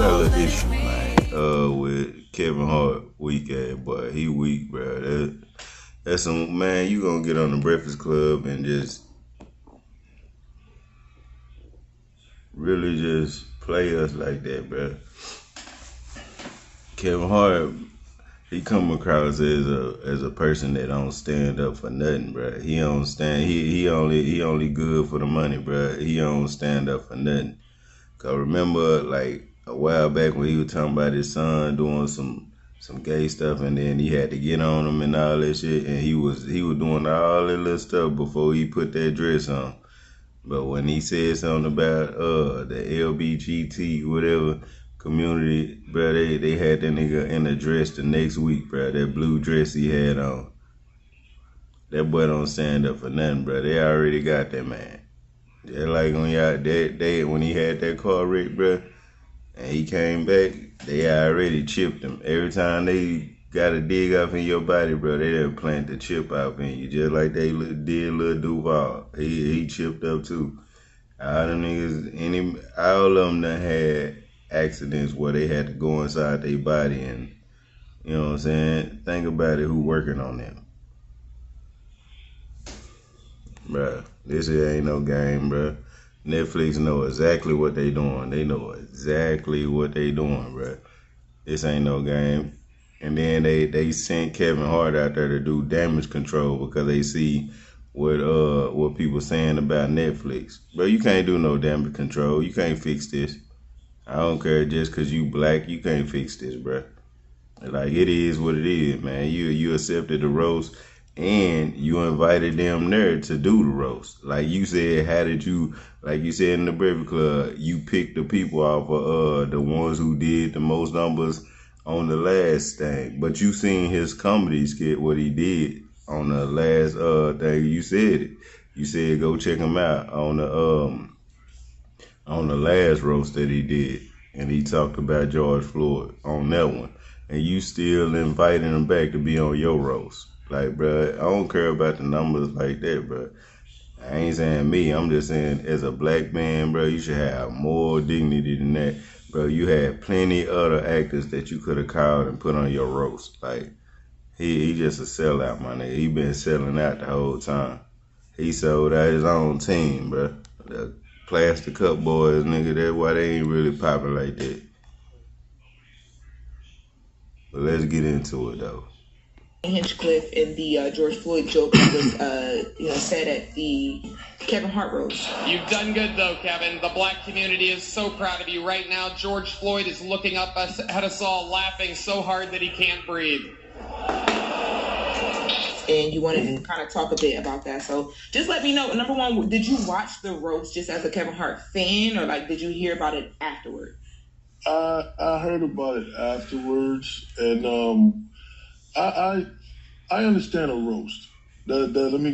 got an issue, man. With Kevin Hart, weak ass boy. He weak, bro. That's some man. You gonna get on the Breakfast Club and just really just play us like that, bro. Kevin Hart, he come across as a person that don't stand up for nothing, bro. He don't stand. He only good for the money, bro. He don't stand up for nothing. Cause remember, like a while back when he was talking about his son doing some gay stuff, and then he had to get on him and all that shit, and he was doing all that little stuff before he put that dress on. But when he said something about the LBGT whatever community, bro, they had that nigga in a dress the next week, bro. That blue dress he had on. That boy don't stand up for nothing, bro. They already got that man. Just like on y'all that day when he had that car wreck, bro, and he came back, they already chipped him. Every time they got a dig up in your body, bro, they done plant the chip out in you, just like they did Lil Duval. He chipped up too. All them niggas, all of them done had accidents where they had to go inside their body, and you know what I'm saying. Think about it, who working on them, bro. This here ain't no game, bro. Netflix know exactly what they doing. They know exactly what they doing, bro. This ain't no game. And then they sent Kevin Hart out there to do damage control because they see what people saying about Netflix. Bro, you can't do no damage control. You can't fix this. I don't care, just cause you black, you can't fix this, bro. Like, it is what it is, man. You accepted the roast, and you invited them there to do the roast. Like you said, like you said in the Breakfast Club, you picked the people off of the ones who did the most numbers on the last thing. But you seen his comedy skit, what he did on the last thing. You said it. You said go check him out on the last roast that he did. And he talked about George Floyd on that one. And you still inviting him back to be on your roast. Like, bro, I don't care about the numbers like that, bro. I ain't saying me. I'm just saying as a black man, bro, you should have more dignity than that. Bro, you had plenty other actors that you could have called and put on your roast. Like, he just a sellout, my nigga. He been selling out the whole time. He sold out his own team, bro. The Plastic Cup Boys, nigga, that's why they ain't really popping like that. But let's get into it, though. Hinchcliffe and the George Floyd joke that was said at the Kevin Hart roast. You've done good though, Kevin. The black community is so proud of you right now. George Floyd is looking up at us all, laughing so hard that he can't breathe. And you wanted to kind of talk a bit about that. So just let me know, number one, did you watch the roast just as a Kevin Hart fan, or like did you hear about it afterward? I heard about it afterwards, and I understand a roast. Let me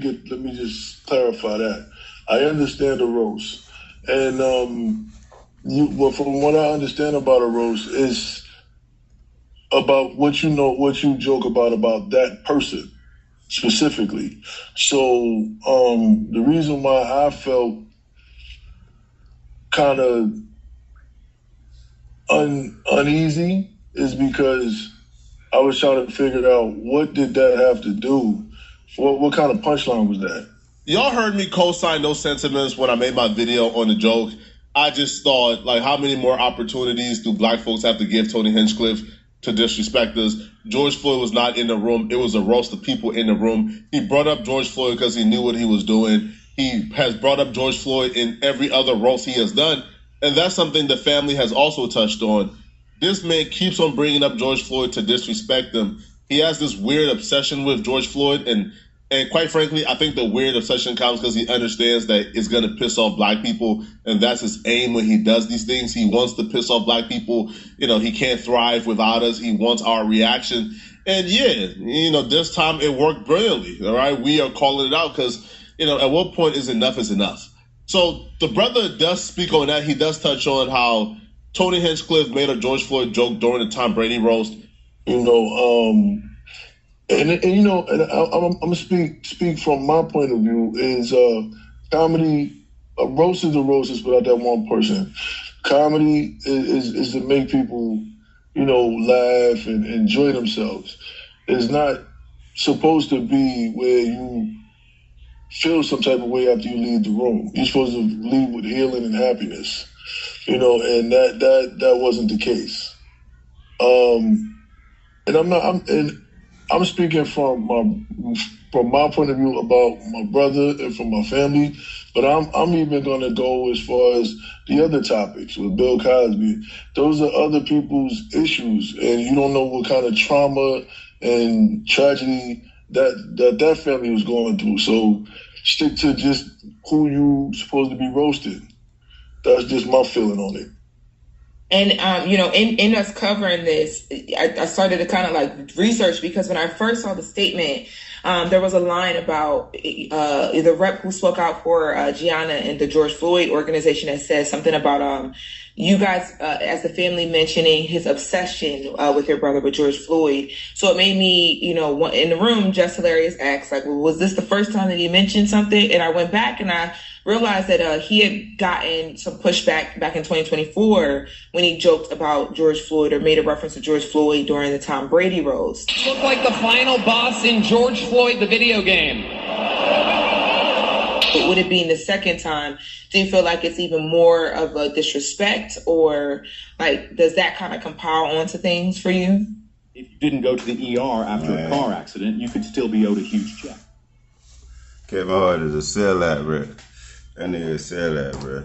just clarify that. I understand a roast, and from what I understand about a roast is about what you joke about that person specifically. So the reason why I felt kind of uneasy is because I was trying to figure out what did that have to do. What kind of punchline was that? Y'all heard me co-sign those sentiments when I made my video on the joke. I just thought, like, how many more opportunities do black folks have to give Tony Hinchcliffe to disrespect us? George Floyd was not in the room. It was a roast of people in the room. He brought up George Floyd because he knew what he was doing. He has brought up George Floyd in every other roast he has done. And that's something the family has also touched on. This man keeps on bringing up George Floyd to disrespect him. He has this weird obsession with George Floyd, and quite frankly, I think the weird obsession comes because he understands that it's going to piss off black people, and that's his aim when he does these things. He wants to piss off black people. You know, he can't thrive without us. He wants our reaction. And yeah, this time it worked brilliantly, all right? We are calling it out because, at what point is enough? So the brother does speak on that. He does touch on how Tony Hinchcliffe made a George Floyd joke during the Tom Brady roast. And I'm gonna speak from my point of view is comedy. A roast is without that one person. Comedy is to make people, laugh and enjoy themselves. It's not supposed to be where you feel some type of way after you leave the room. You're supposed to leave with healing and happiness, and that wasn't the case. And I'm speaking from my point of view about my brother and from my family, but I'm even going to go as far as the other topics with Bill Cosby. Those are other people's issues, and you don't know what kind of trauma and tragedy that family was going through. So stick to just who you supposed to be roasted. That's just my feeling on it. And, in us covering this, I started to kind of like research, because when I first saw the statement, there was a line about the rep who spoke out for Gianna and the George Floyd organization that said something about you guys, as the family, mentioning his obsession with your brother, with George Floyd. So it made me, in the room, Just Hilarious asked, like, well, was this the first time that he mentioned something? And I went back and I realized that he had gotten some pushback back in 2024 when he joked about George Floyd, or made a reference to George Floyd during the Tom Brady roast. Look like the final boss in George Floyd, the video game. But would it be the second time? Do you feel like it's even more of a disrespect, or like, does that kind of compile onto things for you? If you didn't go to the ER after a car accident, you could still be owed a huge check. Kevin Hart is a sellout, bro. That nigga a sellout, bro.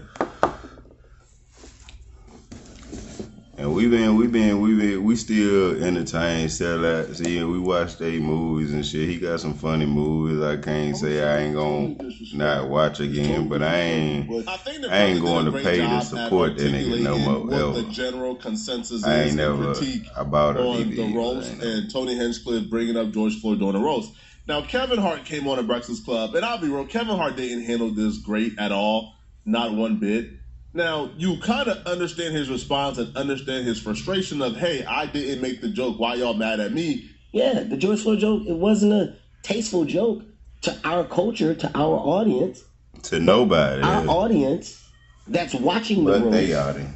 And we still entertain sellouts. Yeah, we watch they movies and shit. He got some funny movies. I can't say I ain't gonna not watch again, but I ain't going to pay to support that nigga no more. The general consensus I ain't is never critique about on the roast and Tony Hinchcliffe bringing up George Floyd during the roast. Now, Kevin Hart came on a Breakfast Club, and I'll be real, Kevin Hart didn't handle this great at all, not one bit. Now, you kind of understand his response and understand his frustration of, hey, I didn't make the joke. Why y'all mad at me? Yeah, the George Floyd joke, it wasn't a tasteful joke to our culture, to our audience. To nobody. Our audience that's watching the roast. But they audience.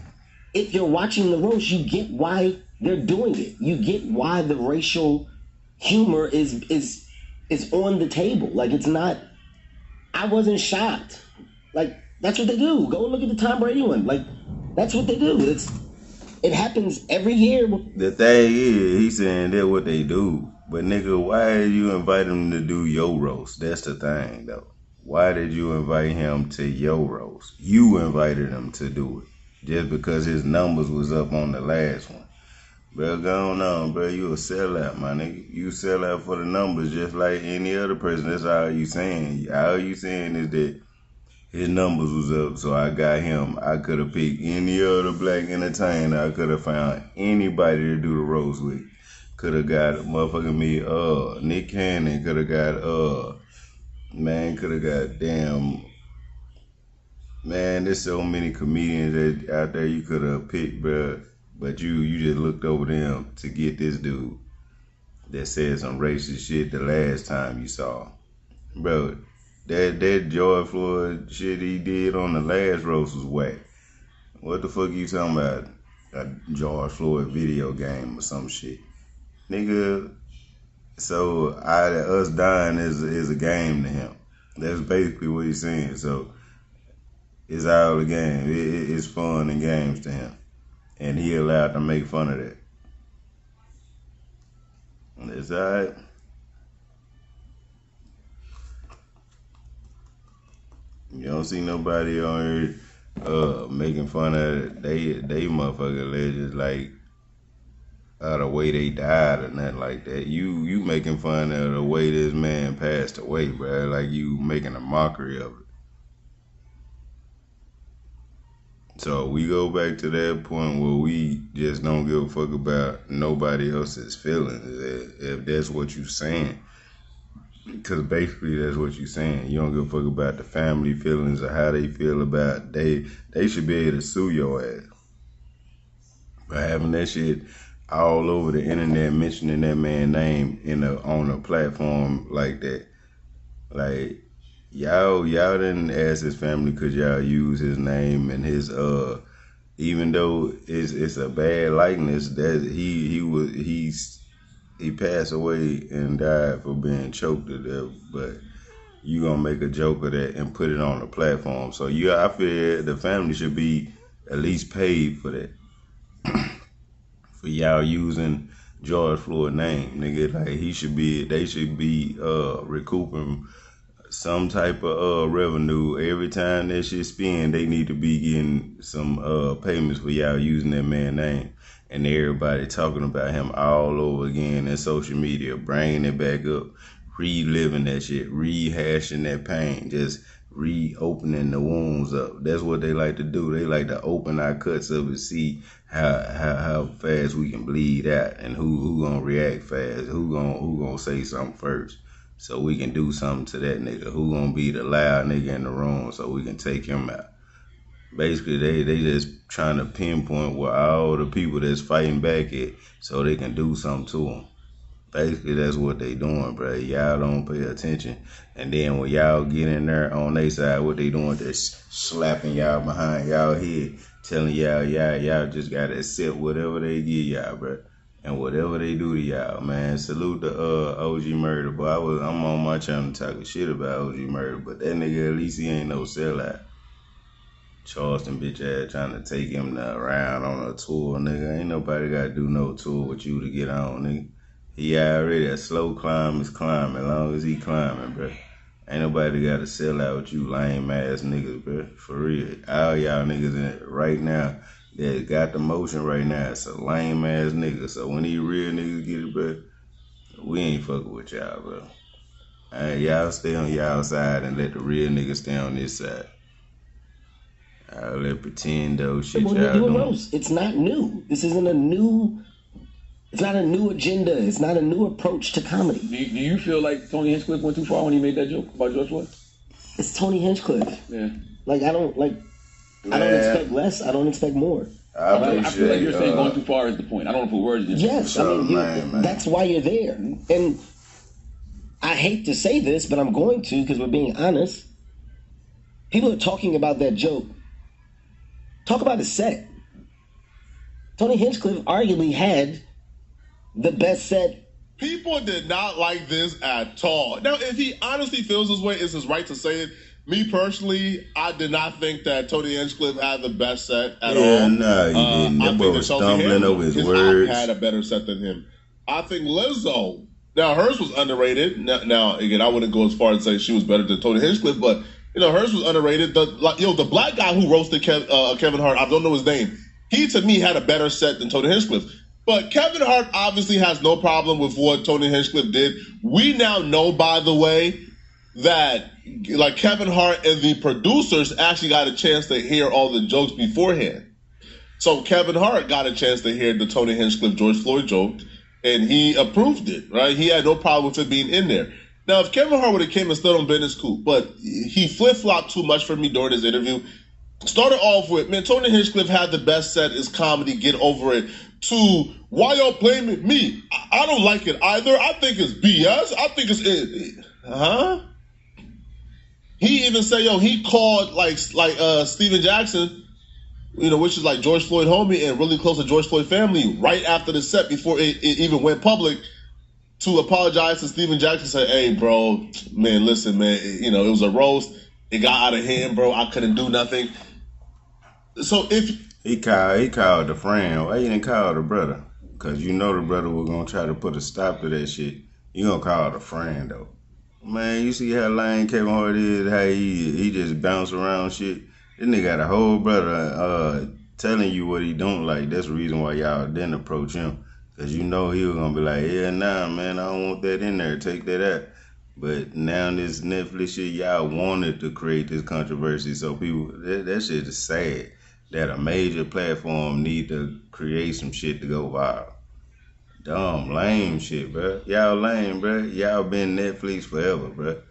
If you're watching the roast, you get why they're doing it. You get why the racial humor is on the table. Like, it's not, I wasn't shocked. Like, that's what they do. Go look at the Tom Brady one. Like, that's what they do. It happens every year. The thing is, he's saying that's what they do. But nigga, why did you invite him to do your roast? That's the thing, though. Why did you invite him to your roast? You invited him to do it. Just because his numbers was up on the last one. Bro, go on, bro. You a sellout, my nigga. You sell out for the numbers just like any other person. That's all you saying. All you saying is that his numbers was up, so I got him. I could have picked any other black entertainer. I could have found anybody to do the roast with. Could have got motherfucking me, Nick Cannon. Could have got, could have got damn. Man, there's so many comedians out there you could have picked, bro. But you just looked over them to get this dude that said some racist shit the last time you saw. Bro, that George Floyd shit he did on the last roast was whack. What the fuck you talking about? A George Floyd video game or some shit. Nigga, so us dying is a game to him. That's basically what he's saying. So it's all a game. It's fun and games to him. And he allowed to make fun of that. It's alright. You don't see nobody on here making fun of it. They motherfucking legends, like the way they died or nothing like that. You making fun of the way this man passed away, bro. Like you making a mockery of it. So we go back to that point where we just don't give a fuck about nobody else's feelings, if that's what you're saying. Because basically that's what you're saying. You don't give a fuck about the family feelings or how they feel about it. They should be able to sue your ass. But having that shit all over the internet mentioning that man's name on a platform like that, like, Y'all didn't ask his family could y'all use his name and his even though it's a bad likeness, that he passed away and died for being choked to death, but you gonna make a joke of that and put it on the platform. So I feel the family should be at least paid for that. For y'all using George Floyd's name, nigga. Like they should be recouping some type of revenue every time that shit spin. They need to be getting some payments for y'all using that man's name. And everybody talking about him all over again in social media, bringing it back up, reliving that shit, rehashing that pain, just reopening the wounds up. That's what they like to do. They like to open our cuts up and see how fast we can bleed out and who gonna react fast, who gonna say something first, so we can do something to that nigga. Who gonna be the loud nigga in the room so we can take him out. Basically, they just trying to pinpoint where all the people that's fighting back at so they can do something to them. Basically, that's what they doing, bro. Y'all don't pay attention. And then when y'all get in there on their side, what they doing, they're slapping y'all behind y'all head, telling y'all just gotta accept whatever they give y'all, bro. And whatever they do to y'all, man. Salute the OG Murder, boy. I'm on my channel talking shit about OG Murder, but that nigga, at least he ain't no sellout. Charleston bitch ass trying to take him around on a tour, nigga. Ain't nobody gotta do no tour with you to get on, nigga. He already a slow climb is climbing, as long as he climbing, bro. Ain't nobody gotta sell out with you lame ass niggas, bro. For real. All y'all niggas in it right now that got the motion right now, it's a lame ass nigga. So when these real niggas get it, bro, we ain't fucking with y'all, bro. Y'all stay on y'all side and let the real niggas stay on this side. All that pretend though shit when y'all doing doing. roast, it's not new. This isn't it's not a new agenda. It's not a new approach to comedy. Do you feel like Tony Hinchcliffe went too far when he made that joke about George Floyd? It's Tony Hinchcliffe. Yeah. Like I don't expect less. I don't expect more. I feel like you're saying going too far is the point. I don't want to put words in your Yes, I mean that's why you're there. And I hate to say this, but I'm going to because we're being honest. People are talking about that joke. Talk about the set. Tony Hinchcliffe arguably had the best set. People did not like this at all. Now, if he honestly feels this way, it's his right to say it. Me personally, I did not think that Tony Hinchcliffe had the best set at all. No, he didn't. That boy was stumbling over his words. Had a better set than him. I think Lizzo. Now, hers was underrated. Now, again, I wouldn't go as far as say she was better than Tony Hinchcliffe, but hers was underrated. The black guy who roasted Kevin Hart, I don't know his name. He to me had a better set than Tony Hinchcliffe. But Kevin Hart obviously has no problem with what Tony Hinchcliffe did. We now know, by the way, that like Kevin Hart and the producers actually got a chance to hear all the jokes beforehand. So Kevin Hart got a chance to hear the Tony Hinchcliffe George Floyd joke, and he approved it, right? He had no problem with it being in there. Now, if Kevin Hart would have came and stood on business, cool. But he flip-flopped too much for me during his interview. Started off with, man, Tony Hinchcliffe had the best set is comedy, get over it, to why y'all blaming me? I don't like it either. I think it's BS. I think it's He even said, he called like Steven Jackson, which is like George Floyd homie and really close to George Floyd family, right after the set before it even went public, to apologize to Steven Jackson. Say, hey, bro, man, listen, man, it was a roast. It got out of hand, bro. I couldn't do nothing. So if he called the friend, why you didn't call the brother? Because the brother was gonna try to put a stop to that shit. You gonna call the friend though, man? You see how lame Kevin Hart is? How he just bounce around shit. This nigga got a whole brother telling you what he don't like. That's the reason why y'all didn't approach him. Because he was gonna be like, yeah, nah, man, I don't want that in there. Take that out. But now this Netflix shit, y'all wanted to create this controversy, so people, that shit is sad. That a major platform need to create some shit to go viral. Dumb, lame shit, bro. Y'all lame, bro. Y'all been Netflix forever, bro.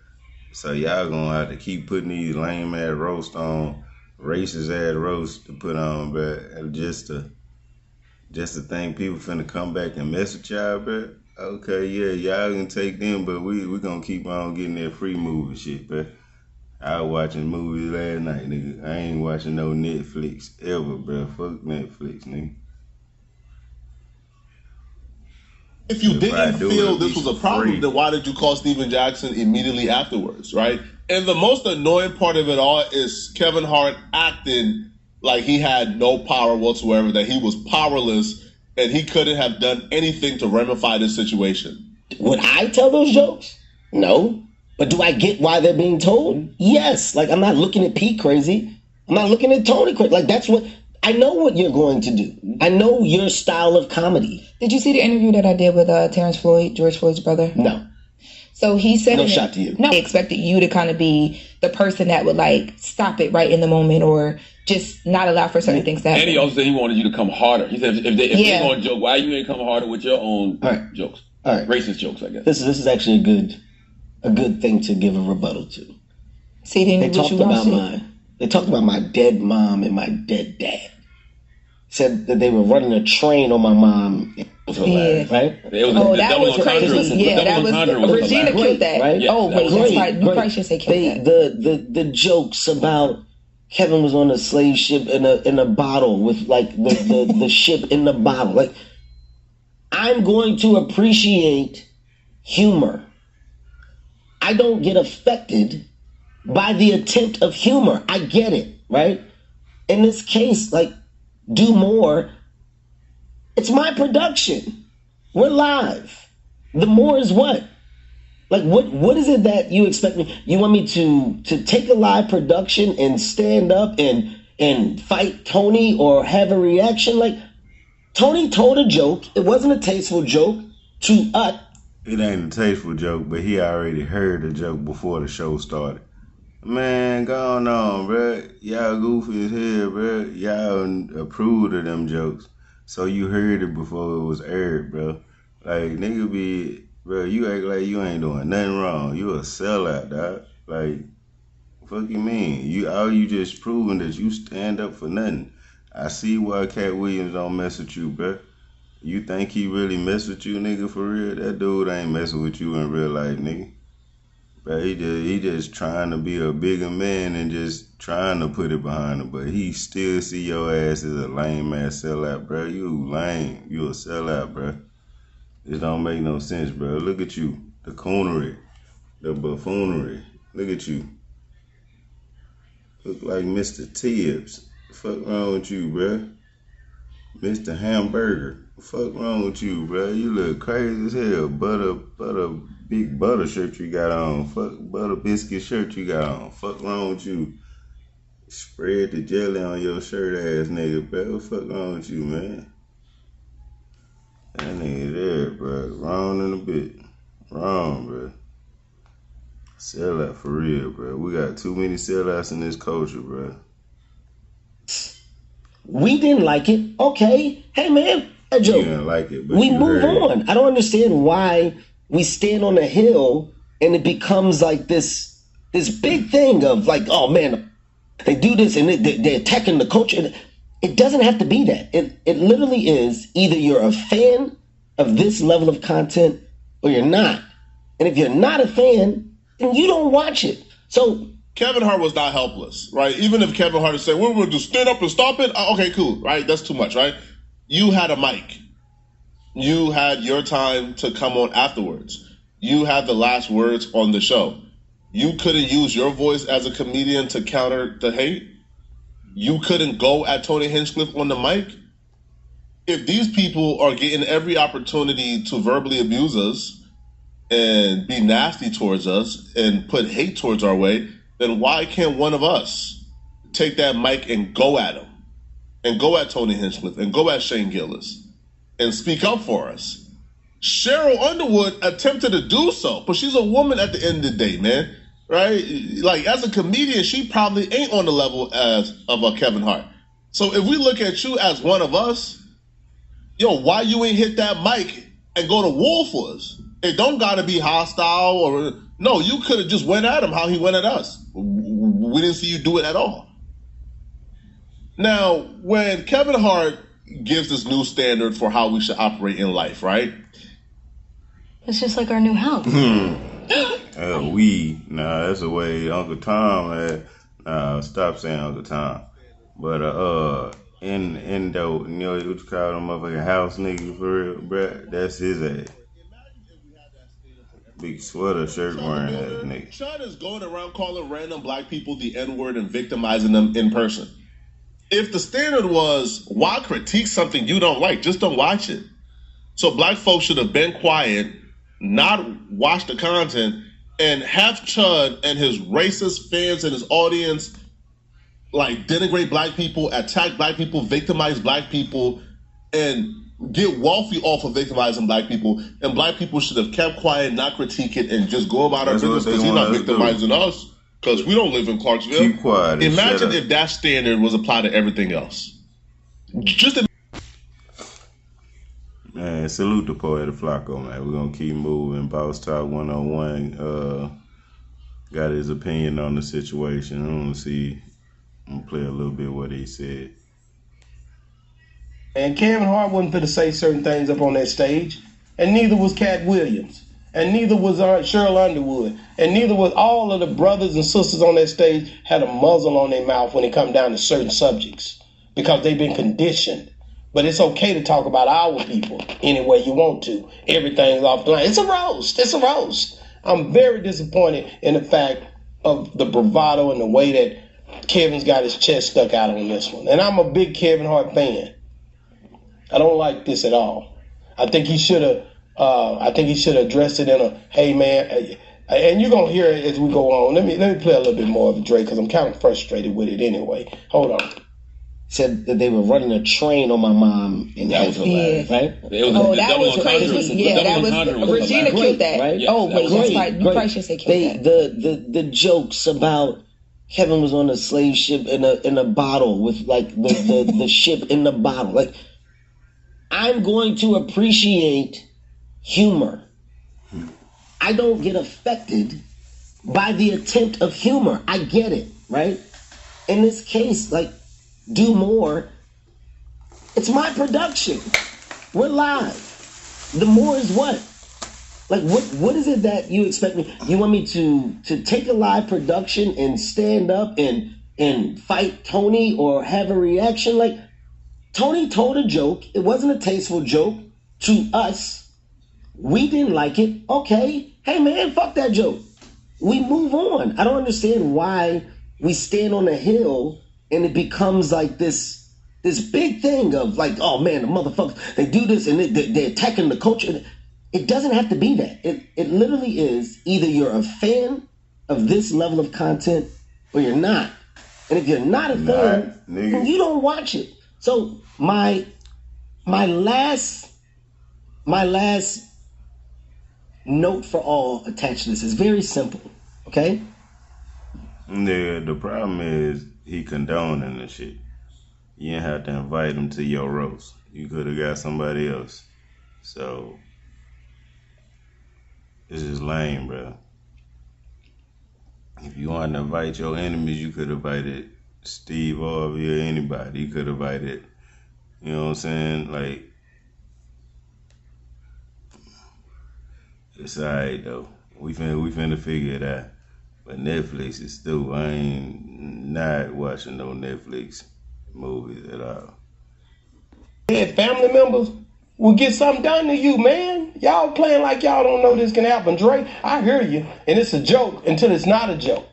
So y'all gonna have to keep putting these lame ass roast on, racist ass roast to put on, bro. Just to think people finna come back and mess with y'all, bro. Okay, yeah, y'all can take them, but we gonna keep on getting that free movie shit, bro. I was watching movies last night, nigga. I ain't watching no Netflix ever, bro. Fuck Netflix, nigga. If you didn't feel this was a problem, free. then why did you call Steven Jackson immediately afterwards, right? And the most annoying part of it all is Kevin Hart acting like he had no power whatsoever, that he was powerless, and he couldn't have done anything to ramify this situation. Would I tell those jokes? No. But do I get why they're being told? Yes. Like, I'm not looking at Pete crazy. I'm not looking at Tony crazy. Like, that's what... I know what you're going to do. I know your style of comedy. Did you see the interview that I did with Terrence Floyd, George Floyd's brother? No. So he said... No shot to you. No, I expected you to kind of be the person that would, like, stop it right in the moment or just not allow for certain things to happen. And he also said he wanted you to come harder. He said, if they're going to joke, why you ain't come harder with your own jokes? All right. Racist jokes, I guess. This is actually a good thing to give a rebuttal to. See, they talked about my dead mom and my dead dad. Said that they were running a train on my mom. It was hilarious, right? That was crazy. Yeah, that was Regina killed that. Right? Yeah, oh wait, that's right. You probably should say killed that. The jokes about Kevin was on a slave ship in a bottle with like the ship in the bottle. Like, I'm going to appreciate humor. I don't get affected by the attempt of humor. I get it, right? In this case, like, do more. It's my production. We're live. The more is what? Like, what is it that you expect me? You want me to take a live production and stand up and fight Tony or have a reaction? Like, Tony told a joke. It wasn't a tasteful joke to us. It ain't a tasteful joke, but he already heard the joke before the show started. Man, go on, bro. Y'all goofy as hell, bro. Y'all approved of them jokes. So you heard it before it was aired, bro. Like, nigga bro, you act like you ain't doing nothing wrong. You a sellout, dog. Like, fuck you mean? All you just proving that you stand up for nothing. I see why Cat Williams don't mess with you, bro. You think he really mess with you, nigga, for real? That dude ain't messing with you in real life, nigga. But he just trying to be a bigger man and just trying to put it behind him. But he still see your ass as a lame ass sellout, bro. You lame. You a sellout, bro. It don't make no sense, bro. Look at you. The coonery. The buffoonery. Look at you. Look like Mr. Tibbs. The fuck wrong with you, bro? Mr. Hamburger. The fuck wrong with you, bro? You look crazy as hell. Big butter shirt you got on. Fuck butter biscuit shirt you got on. Fuck wrong with you? Spread the jelly on your shirt ass nigga, bro. What fuck wrong with you, man? That nigga there, bro. Wrong in a bit. Wrong, bro. Sellout for real, bro. We got too many sellouts in this culture, bro. We didn't like it. Okay. Hey, man. A joke. You didn't like it, but we move on. I don't understand why we stand on a hill and it becomes like this big thing of like, oh man, they do this and they're attacking the culture. It doesn't have to be that. It literally is either you're a fan of this level of content or you're not. And if you're not a fan, then you don't watch it. So Kevin Hart was not helpless, right? Even if Kevin Hart said, we're going to stand up and stop it. Okay, cool, right? That's too much, right? You had a mic. You had your time to come on afterwards. You had the last words on the show. You couldn't use your voice as a comedian to counter the hate. You couldn't go at Tony Hinchcliffe on the mic. If these people are getting every opportunity to verbally abuse us and be nasty towards us and put hate towards our way, then why can't one of us take that mic and go at him? And go at Tony Hinchcliffe and go at Shane Gillis and speak up for us. Cheryl Underwood attempted to do so, but she's a woman at the end of the day, man, right? Like, as a comedian, she probably ain't on the level of a Kevin Hart. So if we look at you as one of us, yo, why you ain't hit that mic and go to war for us? It don't gotta be hostile or no. You could have just went at him how he went at us. We didn't see you do it at all. Now, when Kevin Hart gives this new standard for how we should operate in life, right? It's just like our new house. Nah, that's the way Uncle Tom had. Nah, stop saying Uncle Tom. But in though, you know what you call them motherfucking house nigga for real, bruh? That's his ass. Big sweater shirt wearing ass nigga. China's going around calling random black people the N-word and victimizing them in person. If the standard was, why critique something you don't like? Just don't watch it. So black folks should have been quiet, not watch the content, and have Chud and his racist fans and his audience like denigrate black people, attack black people, victimize black people, and get wealthy off of victimizing black people. And black people should have kept quiet, not critique it, and just go about our business because he's not victimizing us because we don't live in Clarksville. Keep quiet. Imagine if that standard was applied to everything else. Man, salute the poet Flacco, man. We're going to keep moving. Boss Talk 101 got his opinion on the situation. I'm going to play a little bit what he said. And Kevin Hart wasn't finna say certain things up on that stage. And neither was Cat Williams. And neither was Cheryl Underwood. And neither was all of the brothers and sisters on that stage had a muzzle on their mouth when it come down to certain subjects. Because they've been conditioned. But it's okay to talk about our people any way you want to. Everything's off the line. It's a roast. It's a roast. I'm very disappointed in the fact of the bravado and the way that Kevin's got his chest stuck out on this one. And I'm a big Kevin Hart fan. I don't like this at all. I think he should have addressed it in a, hey man, and you're gonna hear it as we go on. Let me play a little bit more of it, Drake, because I'm kind of frustrated with it anyway. Hold on. Said that they were running a train on my mom in Israel, right? That was crazy. Yeah, that was Regina killed that. Right? Yeah, oh, wait, that's right. You probably should say killed that. The jokes about Kevin was on a slave ship in a bottle with like the ship in the bottle. Like, I'm going to appreciate humor. I don't get affected by the attempt of humor. I get it, right? In this case, like, do more. It's my production. We're live. The more is what? Like, what is it that you expect me? You want me to take a live production and stand up and fight Tony or have a reaction? Like, Tony told a joke. It wasn't a tasteful joke to us. We didn't like it. Okay. Hey, man, fuck that joke. We move on. I don't understand why we stand on a hill and it becomes like this big thing of like, oh, man, the motherfuckers, they do this and they're attacking the culture. It doesn't have to be that. It literally is either you're a fan of this level of content or you're not. And if you're not a fan, then you don't watch it. So my last note for all attached to this is very simple, okay? Yeah, the problem is he condoning the shit. You didn't have to invite him to your roast. You could have got somebody else. So it's just lame, bro. If you want to invite your enemies, you could have invited Steve Harvey or anybody. You could have invited, you know what I'm saying? Like, it's alright though. We finna figure it out. But Netflix is still, I ain't not watching no Netflix movies at all. Dead family members will get something done to you, man. Y'all playing like y'all don't know this can happen. Drake, I hear you, and it's a joke until it's not a joke.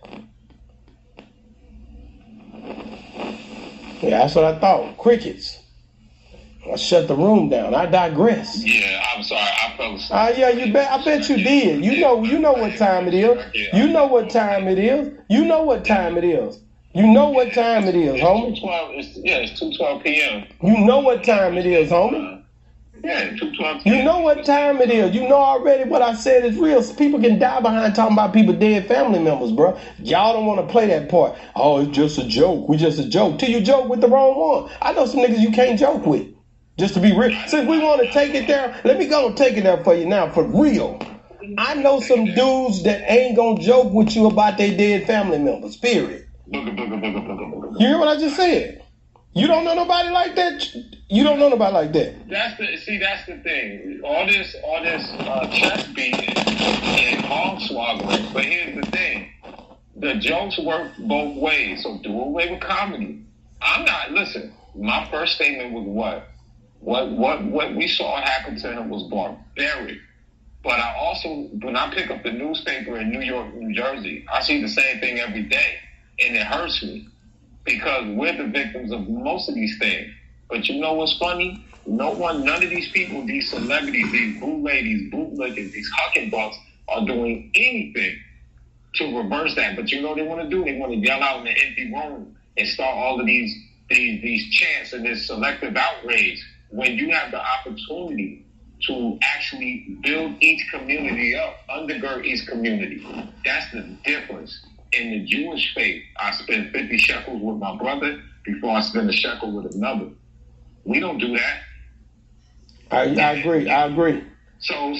Yeah, that's what I thought. Crickets. I shut the room down. I digress. Yeah, I'm sorry. I fell asleep. Yeah, I bet you did. You know what time it is. You know what time it is. You know what time it is. You know what time it is, homie. It's 2:12 p.m. You know what time it is, homie. Yeah, 2:12 p.m. You know what time it is. You know already what I said is real. People can die behind talking about people dead family members, bro. Y'all don't want to play that part. Oh, it's just a joke. We just a joke. Till you joke with the wrong one. I know some niggas you can't joke with. Just to be real. Since we want to take it there, let me go and take it there for you now, for real. I know some dudes that ain't gonna joke with you about their dead family members, period. You hear what I just said? You don't know nobody like that? You don't know nobody like that. That's the thing. All this chest beating and hog swallowing. But here's the thing: the jokes work both ways. So do away with comedy. Listen. My first statement was what we saw happen to him was barbaric. But I also, when I pick up the newspaper in New York, New Jersey, I see the same thing every day, and it hurts me because we're the victims of most of these things. But you know what's funny? None of these people, these celebrities, these bootlegs, these bootlickers, these huckenbucks are doing anything to reverse that. But you know what they want to do? They want to yell out in an empty room and start all of these chants and this selective outrage when you have the opportunity to actually build each community up, undergird each community. That's the difference. In the Jewish faith, I spend 50 shekels with my brother before I spend a shekel with another. We don't do that. I agree. So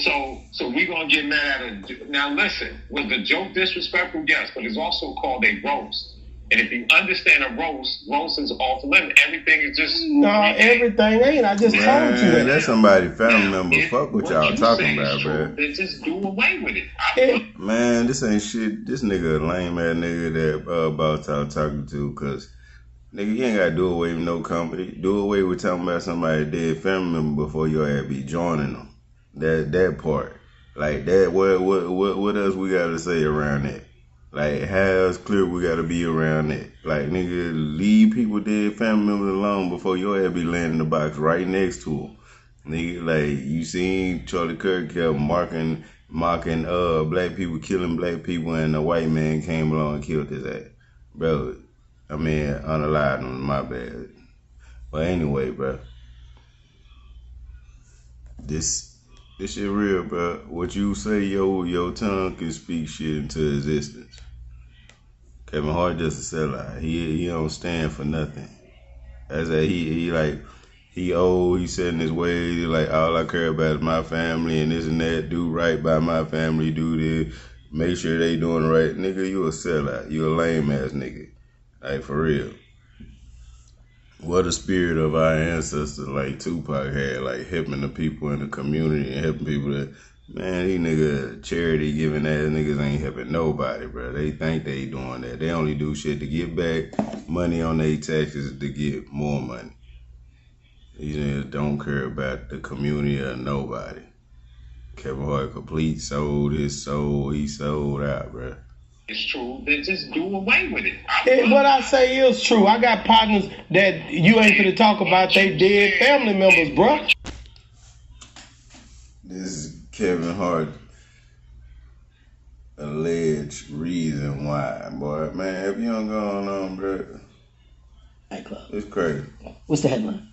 we're going to get mad at it. Now listen, was the joke disrespectful? Yes, but it's also called a roast. And if you understand a roast is off limit. Everything is just... No, everything ain't. I just told you that. That's somebody's family member. Fuck what y'all talking about, bro. Then just do away with it. Man, this ain't shit. This nigga a lame ass nigga that about talking to, cause nigga, you ain't gotta do away with no company. Do away with talking about somebody dead family member before your ass be joining them. That part. Like that, what else we gotta say around that? Like, how else clear we gotta be around that? Like, nigga, leave people dead family members alone before your ass be laying in the box right next to them. Nigga, like, you seen Charlie Kirk kept mocking black people, killing black people, and a white man came along and killed his ass. Bro, I mean, unalived him, my bad. But anyway, bro, this shit real, bro. What you say, your tongue can speak shit into existence. Kevin Hart just a sellout. He don't stand for nothing. As that he old, he set in his ways. Like, all I care about is my family and this and that. Do right by my family. Do this. Make sure they doing right. Nigga, you a sellout. You a lame ass nigga. Like, for real. What a spirit of our ancestors like Tupac had, like helping the people in the community and helping people that, man, these niggas charity giving ass niggas ain't helping nobody, bro. They think they doing that. They only do shit to get back money on their taxes to get more money. These niggas don't care about the community or nobody. Kevin Hart complete sold his soul. He sold out, bro. It's true, then just do away with it. What I say is true. I got partners that you ain't gonna talk about they dead family members, bro. This is Kevin Hart alleged reason why, boy. Man, if you don't go on, bro, Nightclub. It's crazy. What's the headline?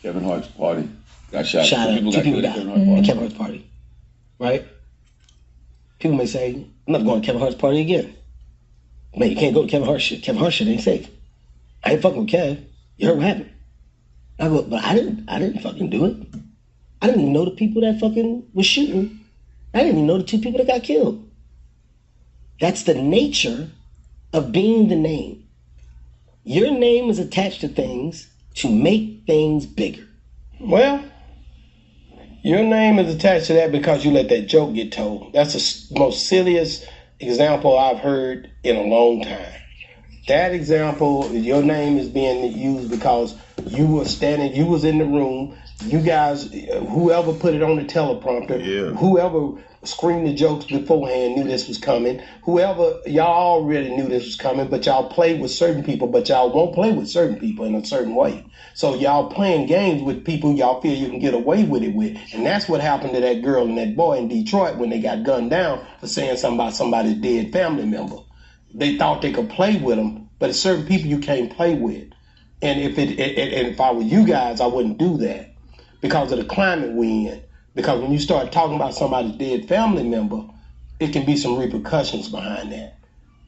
Kevin Hart's party got shot. Shot up. Two people died at Kevin Hart's party. Right? People may say, I'm not going to Kevin Hart's party again. Man, you can't go to Kevin Hart shit. Kevin Hart shit ain't safe. I ain't fucking with Kev. You heard what happened. I go, but I didn't fucking do it. I didn't even know the people that fucking was shooting. I didn't even know the two people that got killed. That's the nature of being the name. Your name is attached to things to make things bigger. Well, your name is attached to that because you let that joke get told. That's the most silliest example I've heard in a long time. That example, your name is being used because you were standing, you was in the room, you guys, whoever put it on the teleprompter, whoever screamed the jokes beforehand knew this was coming, whoever, y'all already knew this was coming, but y'all played with certain people, but y'all won't play with certain people in a certain way. So y'all playing games with people y'all feel you can get away with it with. And that's what happened to that girl and that boy in Detroit when they got gunned down for saying something about somebody's dead family member. They thought they could play with them, but it's certain people you can't play with. And if I were you guys, I wouldn't do that because of the climate we in. Because when you start talking about somebody's dead family member, it can be some repercussions behind that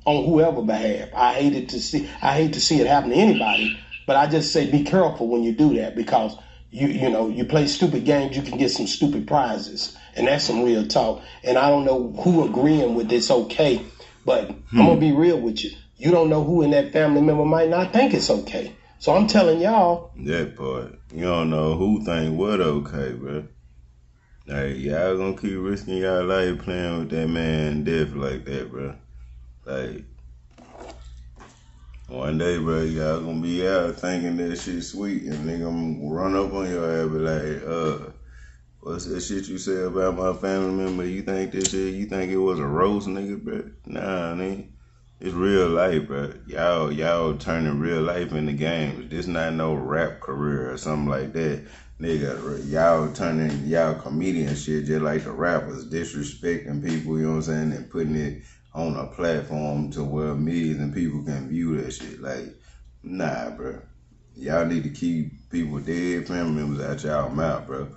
on whoever behalf. I hate to see it happen to anybody, but I just say be careful when you do that because you play stupid games, you can get some stupid prizes, and that's some real talk. And I don't know who agreeing with this but I'm gonna be real with you. You don't know who in that family member might not think it's okay. So I'm telling y'all. That part. You don't know who think what okay, bro. Like, y'all gonna keep risking y'all life playing with that man death like that, bro. Like, one day, bro, y'all gonna be out thinking that shit sweet, and they gonna run up on your ass, be like, what's that shit you say about my family member? You think this shit, you think it was a roast, nigga, bro? Nah, nigga. It's real life, bro. Y'all turning real life into games. This not no rap career or something like that. Nigga, y'all turning y'all comedian shit just like the rappers, disrespecting people, you know what I'm saying, and putting it on a platform to where millions of people can view that shit. Like, nah, bro. Y'all need to keep people dead family members out y'all mouth, bro.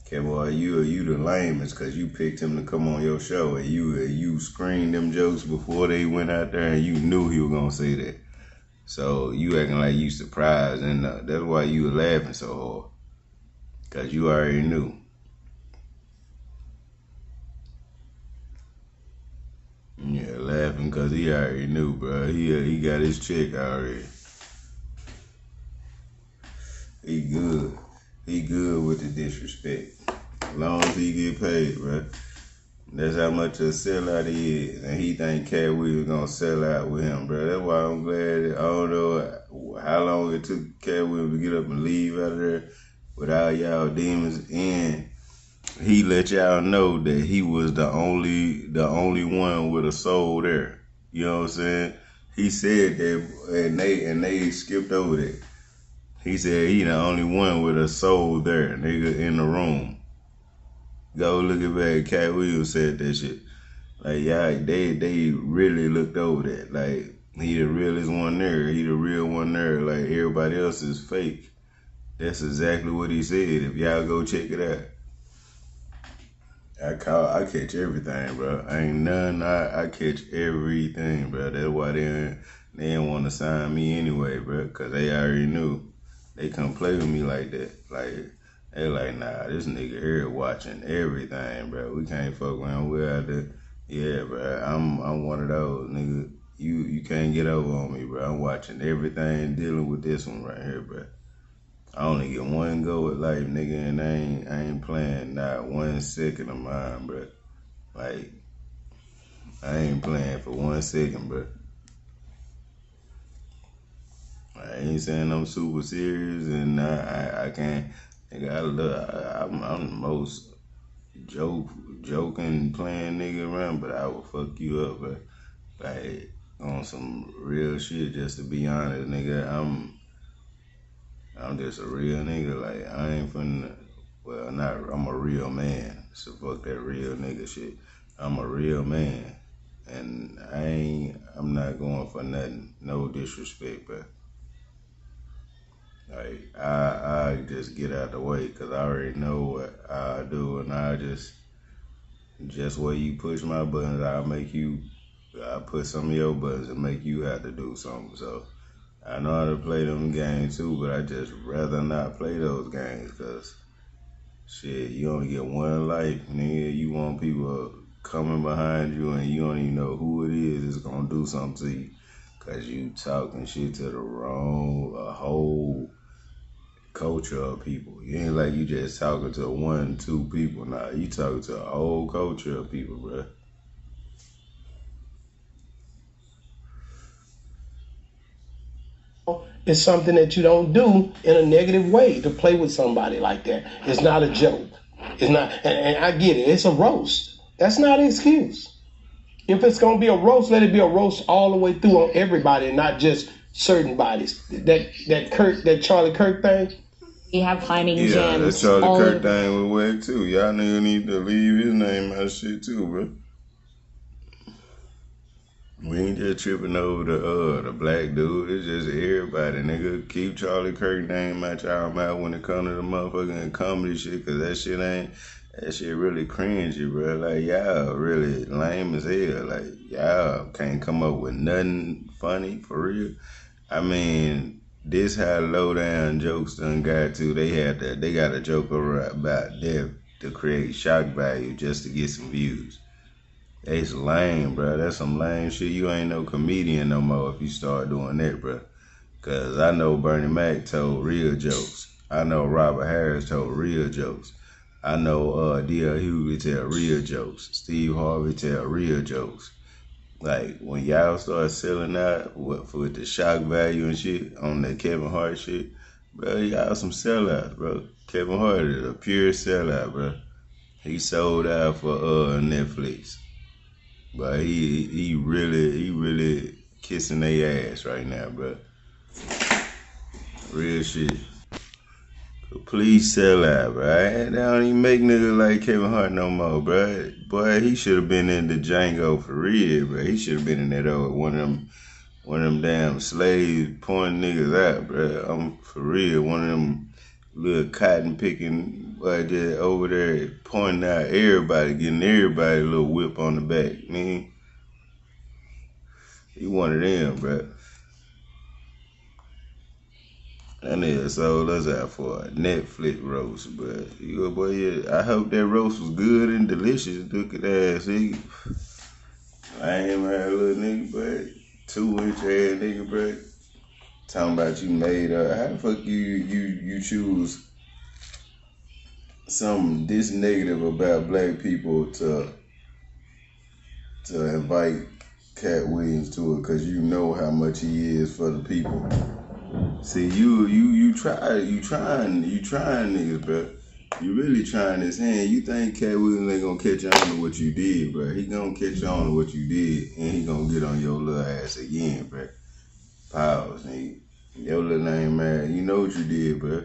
Okay, boy, you the lamest because you picked him to come on your show and you screened them jokes before they went out there and you knew he was gonna say that. So you acting like you surprised, and that's why you were laughing so hard, because you already knew. Yeah, laughing because he already knew, bro. He got his check already. He good. He good with the disrespect. As long as he get paid, bro. That's how much a sellout he is. And he think Cat Williams gonna sell out with him, bro. That's why I'm glad. I don't know how long it took Cat Williams to get up and leave out of there with all y'all demons. And he let y'all know that he was the only one with a soul there. You know what I'm saying? He said that, and they skipped over that. He said he the only one with a soul there, nigga, in the room. Go look at back. Cat Williams said that shit. Like, yeah, they really looked over that. Like, he the realest one there. He the real one there. Like, everybody else is fake. That's exactly what he said. If y'all go check it out. I catch everything, bro. I ain't none. I catch everything, bro. That's why they didn't want to sign me anyway, bro. Because they already knew. They couldn't play with me like that. Like, they like, nah, this nigga here watching everything, bro. We can't fuck around. We out there. Yeah, bro. I'm one of those, nigga. You can't get over on me, bro. I'm watching everything, dealing with this one right here, bro. I only get one go at life, nigga, and I ain't playing not 1 second of mine, bro. Like, I ain't playing for 1 second, bro. I ain't saying I'm super serious, and I can't. Nigga, I'm the most joking, playing nigga around, but I will fuck you up, bro. Like, on some real shit, just to be honest, nigga, I'm just a real nigga. Like, I ain't finna, well, I'm a real man. So fuck that real nigga shit. I'm a real man. And I'm not going for nothing. No disrespect, bro. Like, I just get out the way because I already know what I do, and I just where you push my buttons, I put some of your buttons and make you have to do something. So I know how to play them games too, but I just rather not play those games because shit, you only get one life, nigga. You want people coming behind you and you don't even know who it is that's gonna do something to you because you talking shit to the a whole culture of people. You ain't like you just talking to 1, 2 people. Nah, you talking to a whole culture of people, bro. It's something that you don't do in a negative way to play with somebody like that. It's not a joke. It's not, and I get it. It's a roast. That's not an excuse. If it's gonna be a roast, let it be a roast all the way through on everybody, and not just certain bodies. That Charlie Kirk thing. We have finding gems. Yeah, that Charlie Kirk thing with Wag too. Y'all niggas need to leave his name out of shit too, bro. We ain't just tripping over the black dude. It's just everybody, nigga. Keep Charlie Kirk name out y'all mouth when it comes to the motherfucking comedy shit, cause that shit really cringy, bro. Like, y'all really lame as hell. Like, y'all can't come up with nothing funny for real. I mean, this how low down jokes done got to. They got a joke about death to create shock value just to get some views. It's lame, bro. That's some lame shit. You ain't no comedian no more if you start doing that, bro. Cause I know Bernie Mac told real jokes. I know Robert Harris told real jokes. I know D.L. Hughley tell real jokes. Steve Harvey tell real jokes. Like when y'all start selling out with the shock value and shit on that Kevin Hart shit, bro, y'all some sellouts, bro. Kevin Hart is a pure sellout, bro. He sold out for Netflix, but he really kissing their ass right now, bro. Real shit. Please sell out, bro. They don't even make niggas like Kevin Hart no more, bro. Boy, he should have been in the Django for real, bro. He should have been in that one of them damn slaves pointing niggas out, bro. I'm for real. One of them little cotton picking boy just over there pointing out everybody, getting everybody a little whip on the back. Man, he one of them, bro. That nigga sold us out for a Netflix roast, but boy, yeah, I hope that roast was good and delicious. Look at that, see. I ain't my little nigga, but 2-inch ass nigga, bro. Talking about you made how the fuck you choose something this negative about black people to invite Cat Williams to it because you know how much he is for the people. See, you trying niggas, bro. You really trying this hand. You think Cat Williams ain't gonna catch on to what you did, bro. He gonna catch on to what you did, and he gonna get on your little ass again, bro. Pause, nigga. Your little name, man. You know what you did, bro.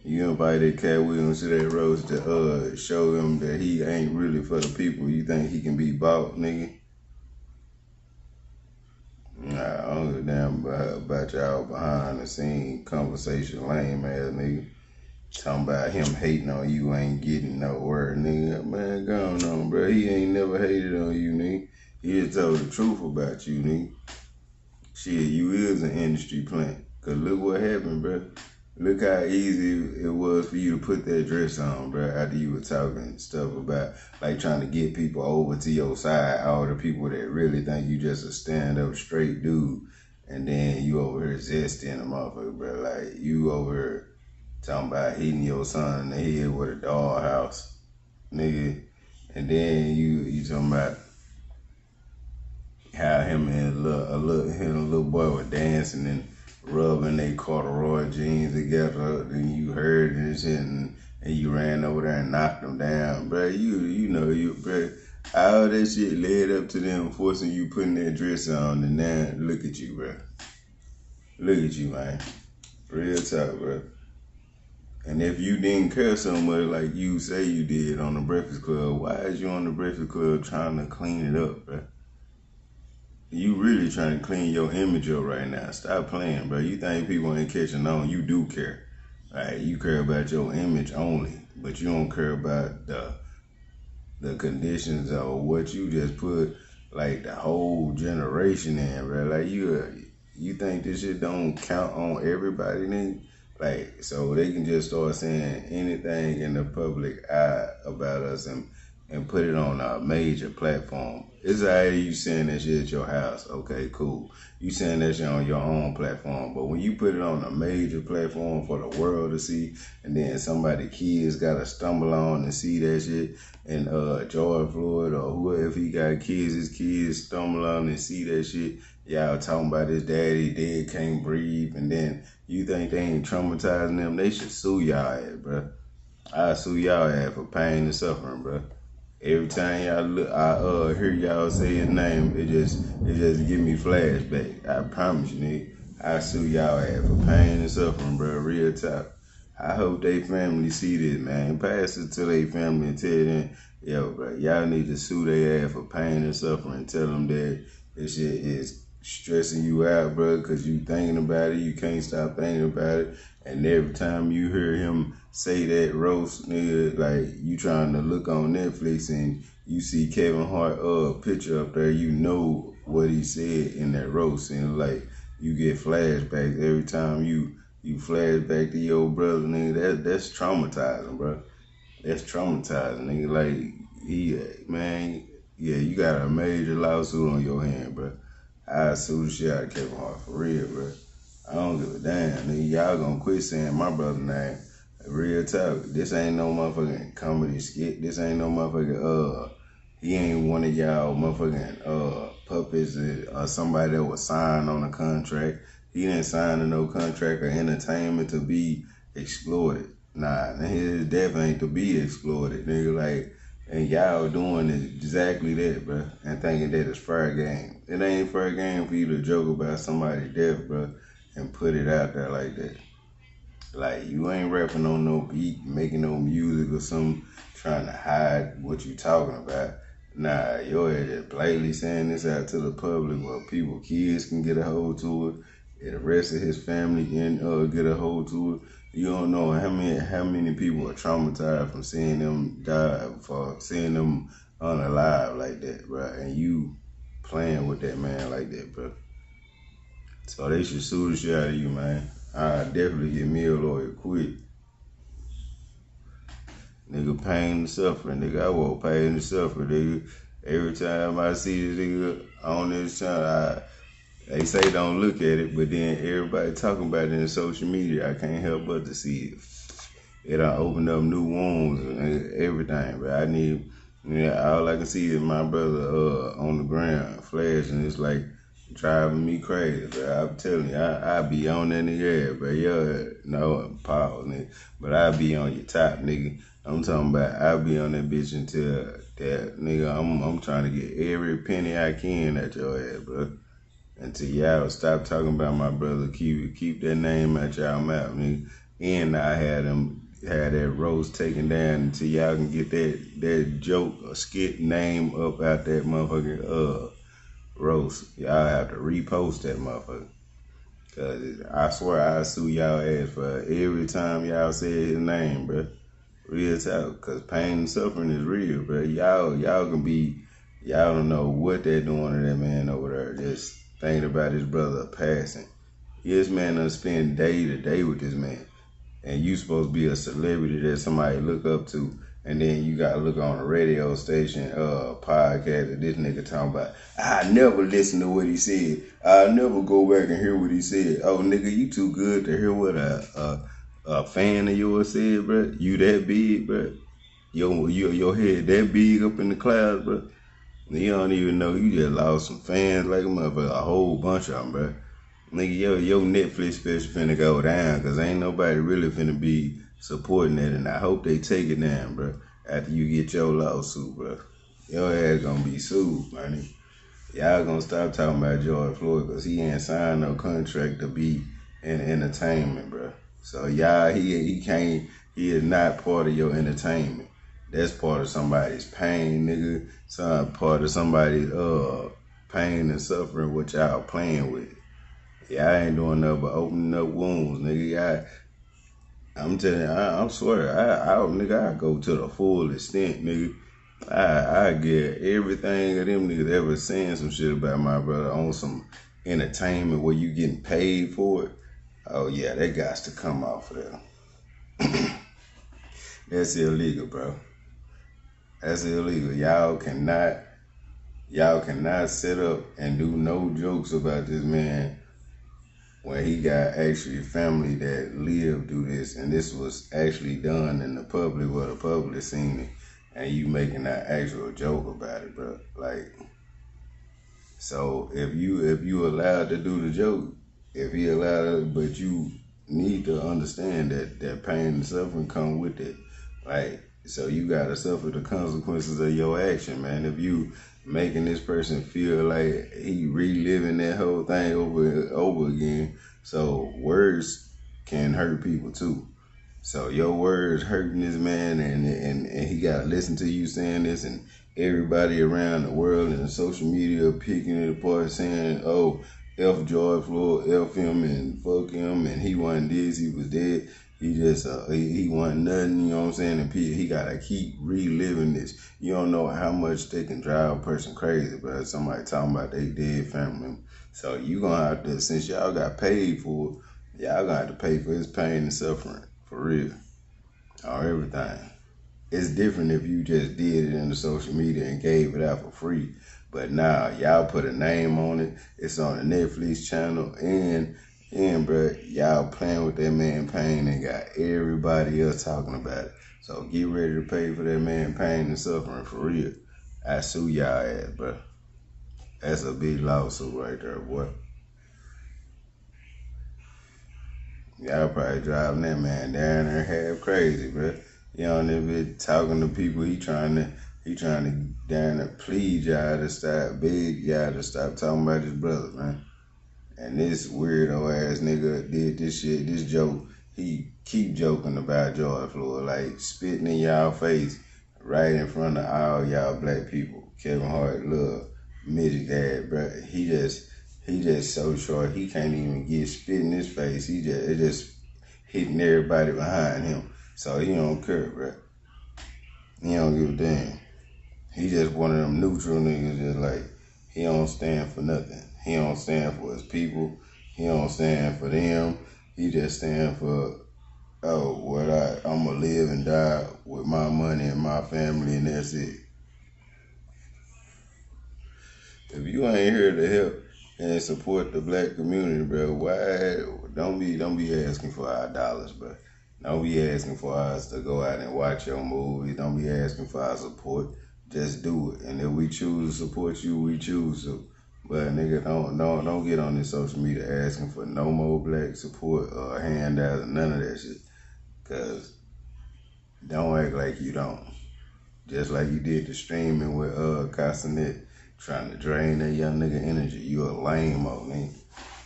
You invited Cat Williams to that roast to show him that he ain't really for the people. You think he can be bought, nigga? Nah, I don't give a damn about y'all behind the scene conversation, lame ass nigga. Talking about him hating on you ain't getting no word, nigga. Man, go on, bro. He ain't never hated on you, nigga. He just told the truth about you, nigga. Shit, you is an industry plant. Cause look what happened, bro. Look how easy it was for you to put that dress on, bro, after you were talking stuff about, like, trying to get people over to your side, all the people that really think you just a stand-up straight dude, and then you over here zesting the motherfucker, bro. Like, you over here talking about hitting your son in the head with a dollhouse, nigga, and then you talking about how him and a little boy were dancing and rubbing they corduroy jeans together, then you heard this shit and you ran over there and knocked them down, bro. Bro, all that shit led up to them forcing you putting that dress on, and now look at you, bro. Look at you, man. Real talk, bro. And if you didn't care so much like you say you did on the Breakfast Club, why is you on the Breakfast Club trying to clean it up, bro? You really trying to clean your image up right now. Stop playing, bro. You think people ain't catching on. You do care. Right? You care about your image only, but you don't care about the conditions or what you just put like the whole generation in, bro. Like you think this shit don't count on everybody, nigga? Like, so they can just start saying anything in the public eye about us and put it on a major platform. It's alright you saying that shit at your house. Okay, cool. You saying that shit on your own platform. But when you put it on a major platform for the world to see, and then somebody kids gotta stumble on and see that shit, and George Floyd or whoever, if he got kids, his kids stumble on and see that shit, y'all talking about his daddy dead, can't breathe, and then you think they ain't traumatizing them, they should sue y'all ass, bro. I sue y'all ass for pain and suffering, bro. Every time I hear y'all say his name, it just give me flashback. I promise you, nigga. I sue y'all ass for pain and suffering, bro. Real talk. I hope they family see this, man. Pass it to their family and tell them, yo, bro, y'all need to sue their ass for pain and suffering. Tell them that this shit is stressing you out, bro, because you thinking about it. You can't stop thinking about it. And every time you hear him say that roast, nigga, like you trying to look on Netflix and you see Kevin Hart picture up there, you know what he said in that roast, and like you get flashbacks every time you flashback to your brother, nigga. That's traumatizing, bro. That's traumatizing, nigga. Like you got a major lawsuit on your hand, bro. I sue the shit out of Kevin Hart for real, bro. I don't give a damn. Nigga, y'all gonna quit saying my brother's name. Real talk. This ain't no motherfucking comedy skit. This ain't no motherfucking he ain't one of y'all motherfucking puppets or somebody that was signed on a contract. He didn't sign to no contract or entertainment to be exploited. Nah, his death ain't to be exploited, nigga. Like, and y'all doing exactly that, bro, and thinking that it's fair game. It ain't fair game for you to joke about somebody's death, bro, and put it out there like that. Like, you ain't rapping on no beat, making no music or something, trying to hide what you talking about. Nah, your head is blatantly saying this out to the public where people, kids can get a hold to it, and the rest of his family can get a hold to it. You don't know how many people are traumatized from seeing them die, for seeing them unalive like that, bro. And you playing with that man like that, bro. So they should sue the shit out of you, man. I definitely get me a lawyer quick. Nigga, pain and suffering. Nigga, I want pain and suffering, nigga. Every time I see this nigga on this channel, they say don't look at it, but then everybody talking about it in social media. I can't help but to see it. It done opened up new wounds and everything, but I need, all I can see is my brother on the ground flashing. It's like driving me crazy, bro. I'm telling you, I be on that nigga ass, bro. No, pause, nigga. But I be on your top, nigga. I'm talking about I be on that bitch until that, nigga, I'm trying to get every penny I can at your ass, bro. Until y'all stop talking about my brother, keep that name out y'all mouth, nigga. And I had that roast taken down until y'all can get that joke or skit name up out that motherfucking roast. Y'all have to repost that motherfucker. Cause I swear I sue y'all ass for every time y'all say his name, bro. Real talk. Cause pain and suffering is real, bro. Y'all don't know what they're doing to that man over there. Just thinking about his brother passing. This man done spend day to day with this man. And you supposed to be a celebrity that somebody look up to, and then you gotta look on a radio station, podcast, and this nigga talking about, I never listen to what he said. I never go back and hear what he said. Oh, nigga, you too good to hear what a fan of yours said, bro. You that big, bro. Your head that big up in the clouds, bro. You don't even know you just lost some fans like a motherfucker, a whole bunch of them, bro. Nigga, your Netflix special finna go down, cause ain't nobody really finna be supporting it, and I hope they take it down, bro. After you get your lawsuit, bro, your ass gonna be sued, man. Y'all gonna stop talking about George Floyd, cause he ain't signed no contract to be in entertainment, bro. So y'all, he can't, he is not part of your entertainment. That's part of somebody's pain, nigga. Some part of somebody's pain and suffering, what y'all playing with. Yeah, I ain't doing nothing but opening up wounds, nigga. I'm telling you, I swear, nigga, I go to the full extent, nigga. I get everything of them niggas ever saying some shit about my brother on some entertainment where you getting paid for it. Oh yeah, that got to come off of there. That's illegal, bro. That's illegal. Y'all cannot sit up and do no jokes about this man when he got actually family that lived through this, and this was actually done in the public where the public seen it, and you making that actual joke about it, bro. Like, so if you allowed to do the joke, if he allowed it, but you need to understand that pain and suffering come with it. Like, so you gotta suffer the consequences of your action, man. If you making this person feel like he reliving that whole thing over and over again, so words can hurt people too. So your words hurting this man, and he gotta listen to you saying this, and everybody around the world and the social media picking it apart, saying, "Oh, F George Floyd, F him, and fuck him, and he wasn't this, he was dead. He just he wasn't nothing," you know what I'm saying? And he gotta keep reliving this. You don't know how much they can drive a person crazy, but somebody talking about they dead family. So you gonna have to, since y'all got paid for it, y'all gonna have to pay for his pain and suffering, for real, or everything. It's different if you just did it in the social media and gave it out for free. But now y'all put a name on it. It's on the Netflix channel, and And bro, y'all playing with that man pain and got everybody else talking about it. So get ready to pay for that man pain and suffering for real. I sue y'all ass, bro. That's a big lawsuit right there, boy. Y'all probably driving that man down there half crazy, bro. You know, they be talking to people. He trying to down there plead y'all to stop, beg y'all to stop talking about his brother, man. And this weirdo ass nigga did this shit, this joke. He keep joking about George Floyd, like spitting in y'all face right in front of all y'all black people. Kevin Hart, love, midget dad, bro. He just so short. He can't even get spit in his face. It just hitting everybody behind him. So he don't care, bro. He don't give a damn. He just one of them neutral niggas, just like he don't stand for nothing. He don't stand for his people. He don't stand for them. He just stand for, I'ma live and die with my money and my family, and that's it. If you ain't here to help and support the black community, bro, why don't be asking for our dollars, bro. Don't be asking for us to go out and watch your movies. Don't be asking for our support. Just do it. And if we choose to support you, we choose to. But nigga, don't get on this social media asking for no more black support or handouts and none of that shit. Cause don't act like you don't. Just like you did the streaming with Castanet, trying to drain that young nigga energy. You a lame old nigga.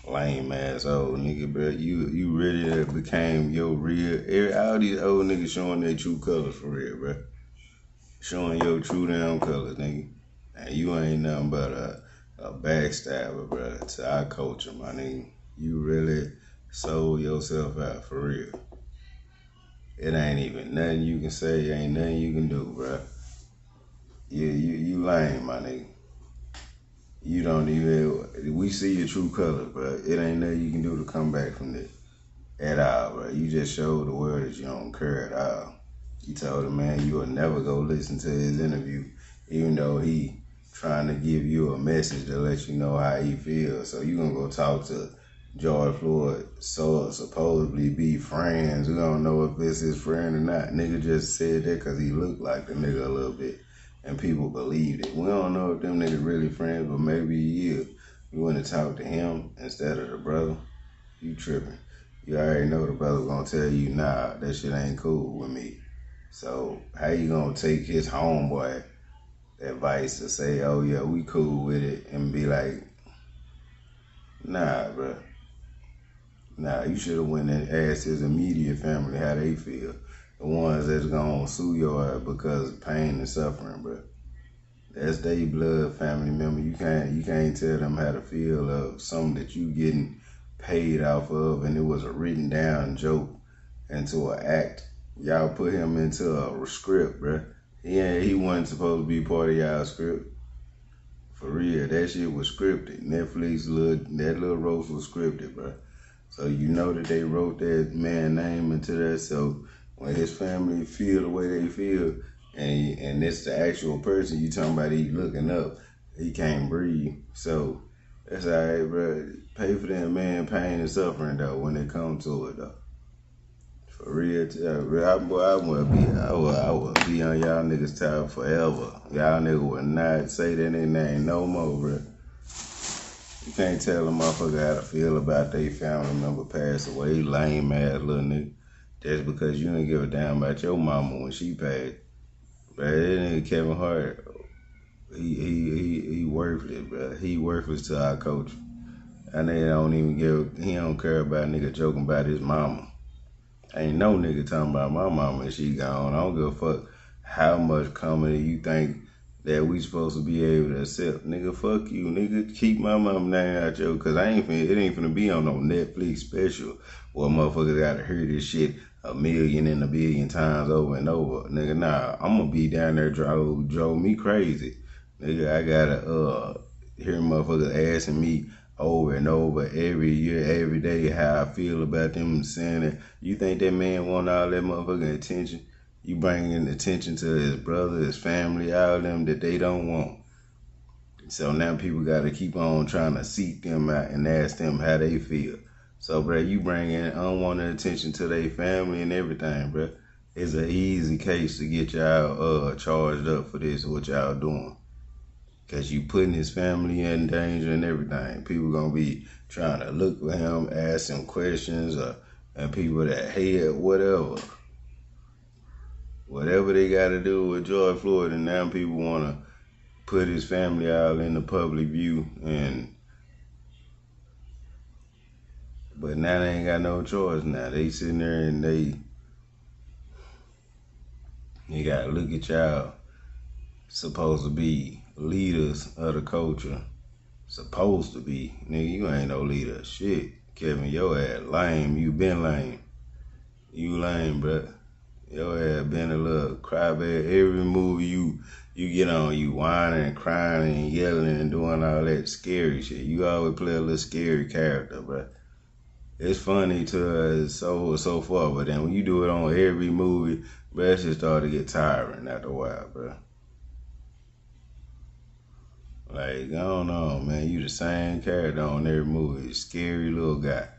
Lame ass old nigga, bro. You really became your real. All these old niggas showing their true colors for real, bro. Showing your true damn colors, nigga. And you ain't nothing but a backstabber, bro, to our culture, my nigga. You really sold yourself out for real. It ain't even nothing you can say, ain't nothing you can do, bro. Yeah, you lame, my nigga. You don't even, we see your true colors, bro. It ain't nothing you can do to come back from this at all, bro. You just showed the world that you don't care at all. You told him, man, you will never go listen to his interview, even though he trying to give you a message to let you know how he feels. So you gonna go talk to George Floyd, so supposedly be friends. We don't know if it's his friend or not. Nigga just said that because he looked like the nigga a little bit, and people believed it. We don't know if them niggas really friends, but maybe he is. You want to talk to him instead of the brother? You tripping. You already know the brother gonna tell you, nah, that shit ain't cool with me. So how you gonna take his homeboy advice to say, oh yeah, we cool with it, and be like, nah, bro. Nah, you should have went and asked his immediate family how they feel. The ones that's gonna sue your ass because of pain and suffering, bro. That's their blood family member. You can't tell them how to feel of something that you getting paid off of, and it was a written down joke into an act. Y'all put him into a script, bro. He wasn't supposed to be part of y'all script. For real, that shit was scripted. Netflix, that little roast was scripted, bro. So you know that they wrote that man name into that. So when his family feel the way they feel, and it's the actual person you talking about, he looking up, he can't breathe. So that's all right, bro. Pay for that man pain and suffering though when it comes to it though. For real, I would be on y'all niggas' top forever. Y'all niggas would not say that their name no more, bro. You can't tell a motherfucker how to feel about their family member passed away, lame ass little nigga. Just because you didn't give a damn about your mama when she passed. But that nigga Kevin Hart, he worthless, bro. He worthless to our culture. And they he don't care about nigga joking about his mama. Ain't no nigga talking about my mama and she gone. I don't give a fuck how much comedy you think that we supposed to be able to accept. Nigga, fuck you, nigga. Keep my mama name out yo, cause it ain't finna be on no Netflix special where motherfuckers gotta hear this shit 1,000,000 and 1,000,000,000 times over and over. Nigga, nah, I'm gonna be down there drove me crazy. Nigga, I gotta hear motherfuckers asking me over and over every year, every day, how I feel about them saying that. You think that man want all that motherfucking attention? You bringing attention to his brother, his family, all of them that they don't want. So now people got to keep on trying to seek them out and ask them how they feel. So, bro, you bring in unwanted attention to their family and everything, bro. It's an easy case to get y'all charged up for this, what y'all doing. Because you putting his family in danger and everything. People going to be trying to look for him, ask him questions, and people that hate whatever. Whatever they got to do with George Floyd, and now people want to put his family out in the public view, but now they ain't got no choice. Now they sitting there and they gotta look at y'all. Supposed to be leaders of the culture. Supposed to be. Nigga, you ain't no leader. Shit. Kevin, your ass lame. You been lame. You lame, bruh. Your ass been a little crybaby. Every movie you get on, you whining and crying and yelling and doing all that scary shit. You always play a little scary character, bruh. It's funny to us so far, but then when you do it on every movie, bruh, it just start to get tiring after a while, bruh. Like, I don't know, man. You the same character on every movie. Scary little guy.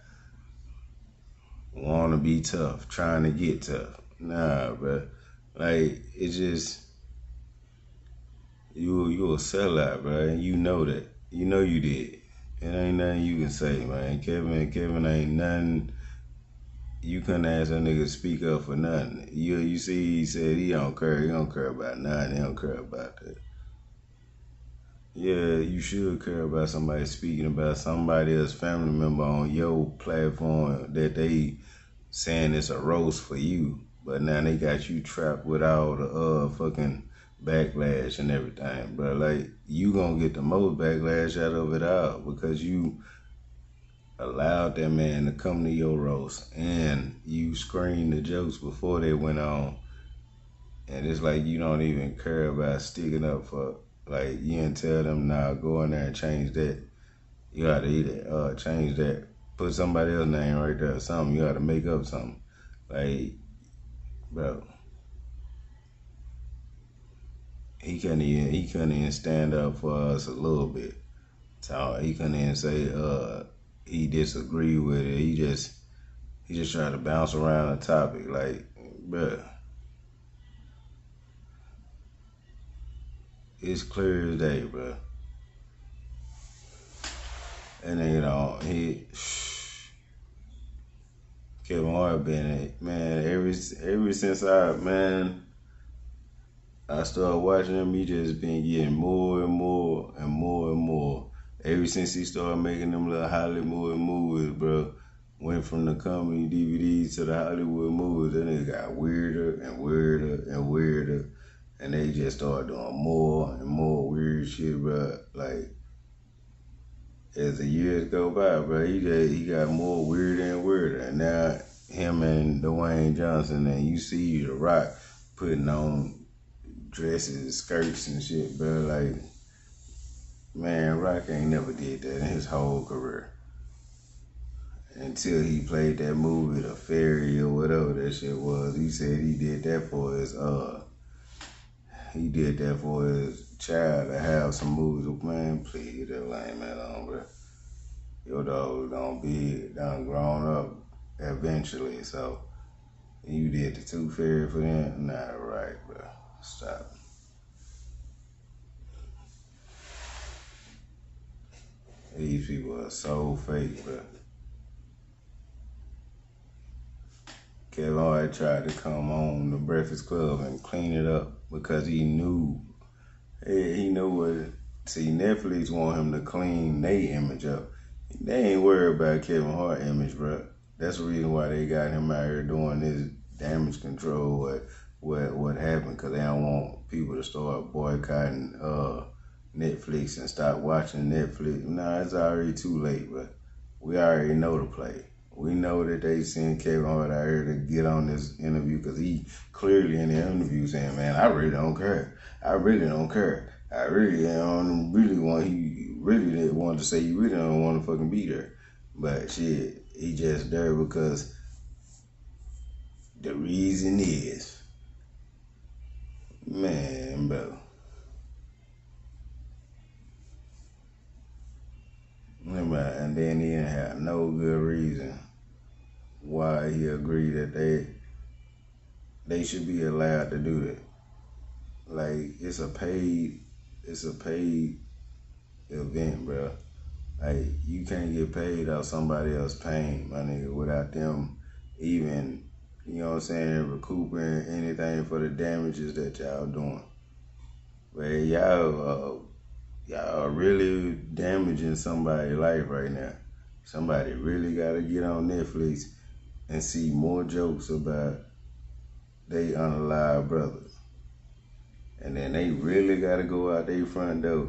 Wanna be tough, trying to get tough. Nah, bruh. Like, it's just, you a sellout, bruh, and you know that. You know you did. It ain't nothing you can say, man. Kevin ain't nothing. You couldn't ask a nigga to speak up for nothing. You see, he said he don't care. He don't care about nothing. He don't care about that. Yeah, you should care about somebody speaking about somebody else's family member on your platform that they saying it's a roast for you, but now they got you trapped with all the fucking backlash and everything. But like, you gonna get the most backlash out of it all because you allowed that man to come to your roast and you screened the jokes before they went on. And it's like you don't even care about sticking up for, like, you didn't tell them, nah, go in there and change that. You gotta either change that, put somebody else's name right there or something. You gotta make up something. Like, bro, he couldn't even stand up for us a little bit. So he couldn't even say he disagreed with it. He just tried to bounce around the topic. Like, bro, it's clear as day, bro. And then, Kevin Hart been it, man. Ever since I started watching him, he just been getting more and more and more and more. Ever since he started making them little Hollywood movies, bro. Went from the comedy DVDs to the Hollywood movies, then it got weirder and weirder and weirder. And they just started doing more and more weird shit, bro. Like, as the years go by, bro, he got more weirder and weirder. And now him and Dwayne Johnson, and you see The Rock putting on dresses, skirts and shit, bro. Like, man, Rock ain't never did that in his whole career. Until he played that movie, The Fairy or whatever that shit was. He said he did that for his child to have some movies. Man, please, get that lame man on, bro. Your dog gonna be done grown up eventually, so you did the Tooth Fairy for them? Nah, right, bro. Stop. These people are so fake, bro. Kevin Hart tried to come on the Breakfast Club and clean it up because he knew what. See, Netflix want him to clean their image up. They ain't worried about Kevin Hart image, bro. That's the reason why they got him out here doing this damage control. What happened? Because they don't want people to start boycotting Netflix and stop watching Netflix. Nah, it's already too late, bro. We already know the play. We know that they sent Kevin Hart out here to get on this interview because he clearly in the interview saying, man, I really don't care. I really don't care. I really don't really want, he really didn't want to say you really don't want to fucking be there. But shit, he just there because the reason is, man, bro. And then he didn't have no good reason why he agreed that they should be allowed to do that. Like, it's a paid event, bro. Like, you can't get paid off somebody else pain, my nigga, without them even, you know what I'm saying, recouping anything for the damages that y'all doing. But y'all are really damaging somebody's life right now. Somebody really gotta get on Netflix and see more jokes about they unalive brothers. And then they really gotta go out their front door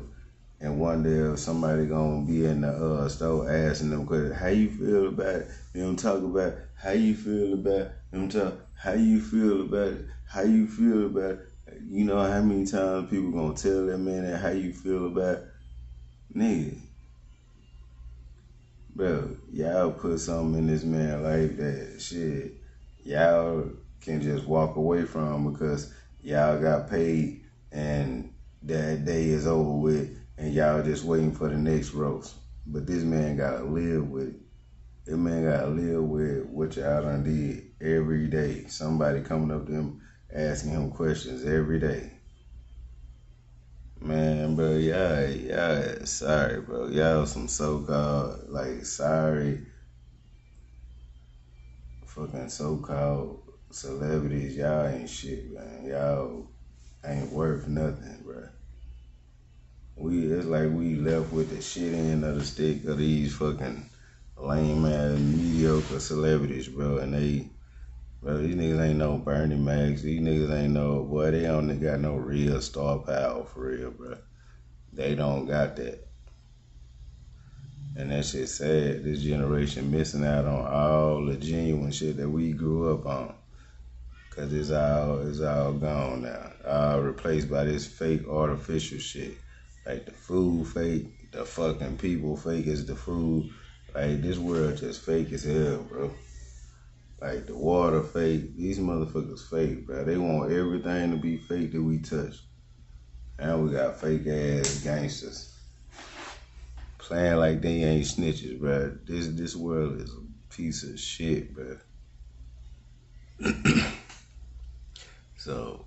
and wonder if somebody gonna be in the store asking them questions. How you feel about it? Them talk about how you feel about it. Them talk how you feel about it. How you feel about it. You know how many times people gonna tell that man that how you feel about it? Nigga. Bro, y'all put something in this man's life that shit y'all can just walk away from because y'all got paid and that day is over with and y'all just waiting for the next roast. But this man gotta live with it. This man gotta live with what y'all done did every day. Somebody coming up to him asking him questions every day. Man, bro, y'all, sorry, bro. Y'all some so-called, like, sorry fucking so-called celebrities. Y'all ain't shit, man. Y'all ain't worth nothing, bro. It's like we left with the shit end of the stick of these fucking lame-ass, mediocre celebrities, bro. And these niggas ain't no Bernie Macs. These niggas ain't no, boy, they don't got no real star power for real, bro. They don't got that. And that shit sad. This generation missing out on all the genuine shit that we grew up on. Cause it's all gone now. All replaced by this fake artificial shit. Like the food fake, the fucking people fake as the food. Like this world just fake as hell, bro. Like the water fake. These motherfuckers fake, bro. They want everything to be fake that we touch. And we got fake ass gangsters playing like they ain't snitches, bro. This world is a piece of shit, bro. So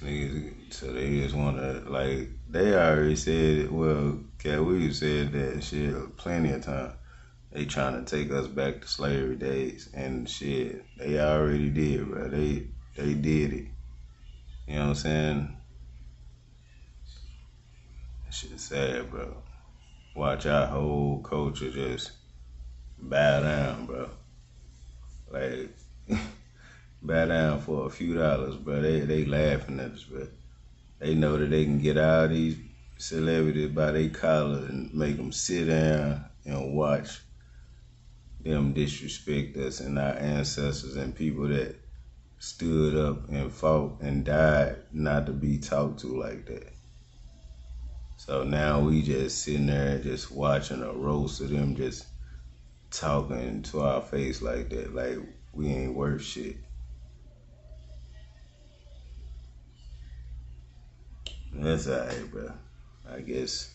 niggas, so they just wanna, like, they already said, well, Cat Williams said that shit plenty of time. They trying to take us back to slavery days, and shit, they already did, bro. They did it. You know what I'm saying? That shit's sad, bro. Watch our whole culture just bow down, bro. Like, bow down for a few dollars, bro. They laughing at us, bro. They know that they can get all these celebrities by their collar and make them sit down and watch them disrespect us and our ancestors and people that stood up and fought and died not to be talked to like that. So now we just sitting there just watching a roast of them just talking to our face like that, like we ain't worth shit. That's alright, bro. I guess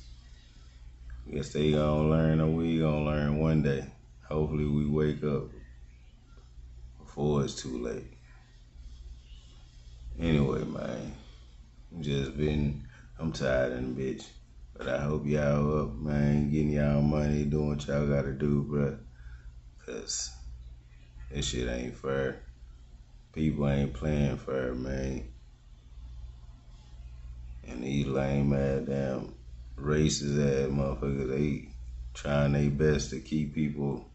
they gonna learn or we gonna learn one day. Hopefully we wake up before it's too late. Anyway, man, I'm tired of the bitch. But I hope y'all up, man, getting y'all money, doing what y'all gotta do, bro. Cause this shit ain't fair. People ain't playing fair, man. And these lame ass damn racist ass motherfuckers, they trying their best to keep people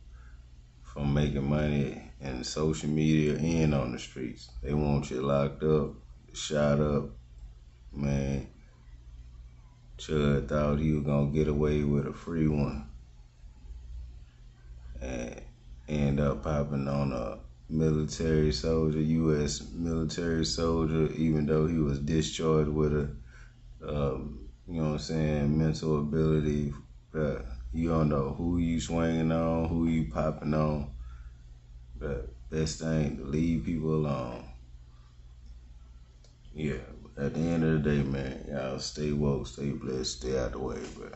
from making money in social media and on the streets. They want you locked up, shot up, man. Chud thought he was gonna get away with a free one and end up popping on a military soldier, U.S. military soldier, even though he was discharged with a, you know what I'm saying, mental ability. You don't know who you swinging on, who you popping on. But best thing to leave people alone. Yeah. at the end of the day, man, y'all stay woke, stay blessed, stay out the way, bro.